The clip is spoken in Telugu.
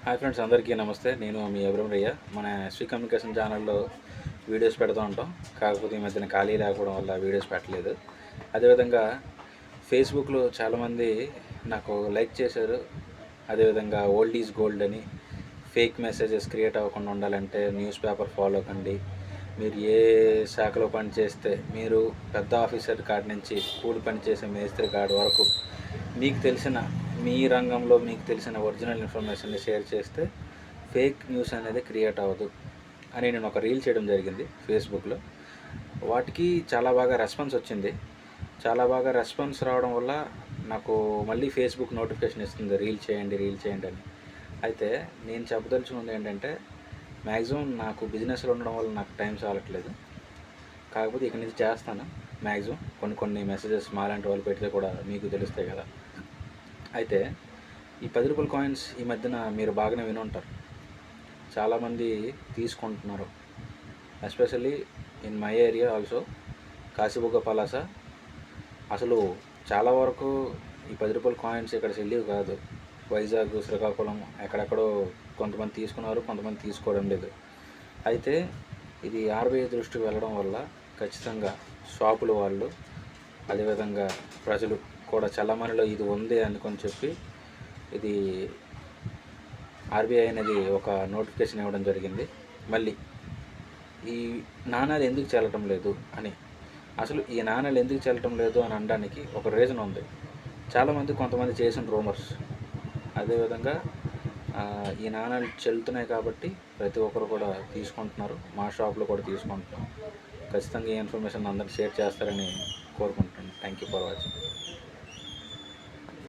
హాయ్ ఫ్రెండ్స్, అందరికీ నమస్తే. నేను మీ అభిరమరయ్య. మన ఎస్వి కమ్యూనికేషన్ ఛానల్లో వీడియోస్ పెడుతూ ఉంటాం. కాకపోతే ఈ మధ్యన ఖాళీ లేకపోవడం వల్ల వీడియోస్ పెట్టలేదు. అదేవిధంగా ఫేస్బుక్లో చాలామంది నాకు లైక్ చేశారు. అదేవిధంగా ఓల్డ్ ఈజ్ గోల్డ్ అని, ఫేక్ మెసేజెస్ క్రియేట్ అవ్వకుండా ఉండాలంటే న్యూస్ పేపర్ ఫాలో కండి, మీరు ఏ శాఖలో పనిచేస్తే, మీరు పెద్ద ఆఫీసర్ కాడి నుంచి కూలి పని చేసే మేస్త్రి కాడి వరకు మీకు తెలిసిన మీ రంగంలో మీకు తెలిసిన ఒరిజినల్ ఇన్ఫర్మేషన్ని షేర్ చేస్తే ఫేక్ న్యూస్ అనేది క్రియేట్ అవ్వదు అని నేను ఒక రీల్ చేయడం జరిగింది ఫేస్బుక్లో. వాటికి చాలా బాగా రెస్పాన్స్ వచ్చింది. చాలా బాగా రెస్పాన్స్ రావడం వల్ల నాకు మళ్ళీ ఫేస్బుక్ నోటిఫికేషన్ ఇస్తుంది, రీల్ చేయండి అని. అయితే నేను చెప్పదలుచుకుంది ఏంటంటే, మ్యాక్సిమం నాకు బిజినెస్లో ఉండడం వల్ల నాకు టైం చాలట్లేదు. కాకపోతే ఇక్కడి నుంచి చేస్తాను. మ్యాక్సిమం కొన్ని మెసేజెస్ మాలాంటి వాళ్ళు పెడితే కూడా మీకు తెలుస్తాయి కదా. అయితే ఈ 10 రూపాయల కాయిన్స్ ఈ మధ్యన మీరు బాగానే విని ఉంటారు. చాలామంది తీసుకుంటున్నారు. Especially in my area also, Kashibugga Palasa. అసలు చాలా వరకు ఈ 10 రూపాయల కాయిన్స్ ఇక్కడ చెల్లివి కాదు. వైజాగ్, శ్రీకాకుళం ఎక్కడెక్కడో కొంతమంది తీసుకున్నారు, కొంతమంది తీసుకోవడం లేదు. అయితే ఇది ఆర్బీఐ దృష్టికి వెళ్ళడం వల్ల ఖచ్చితంగా షాపుల వాళ్ళు, అదేవిధంగా ప్రజలు కూడా చలామణిలో ఇది ఉంది అనుకొని చెప్పి ఇది ఆర్బీఐ అనేది ఒక నోటిఫికేషన్ ఇవ్వడం జరిగింది. మళ్ళీ ఈ నాణాలు ఎందుకు చెల్లటం లేదు అని, అసలు ఈ నాణాలు ఎందుకు చెల్లటం లేదు అని అనడానికి ఒక రీజన్ ఉంది. కొంతమంది చేసిన రూమర్స్. అదేవిధంగా ఈ నాణాలు చెల్లుతున్నాయి కాబట్టి ప్రతి ఒక్కరు కూడా తీసుకుంటున్నారు. మా షాప్లో కూడా తీసుకుంటున్నాం. ఖచ్చితంగా ఈ ఇన్ఫర్మేషన్ అందరికి షేర్ చేస్తారని కోరుకుంటున్నాను. Thank you for watching.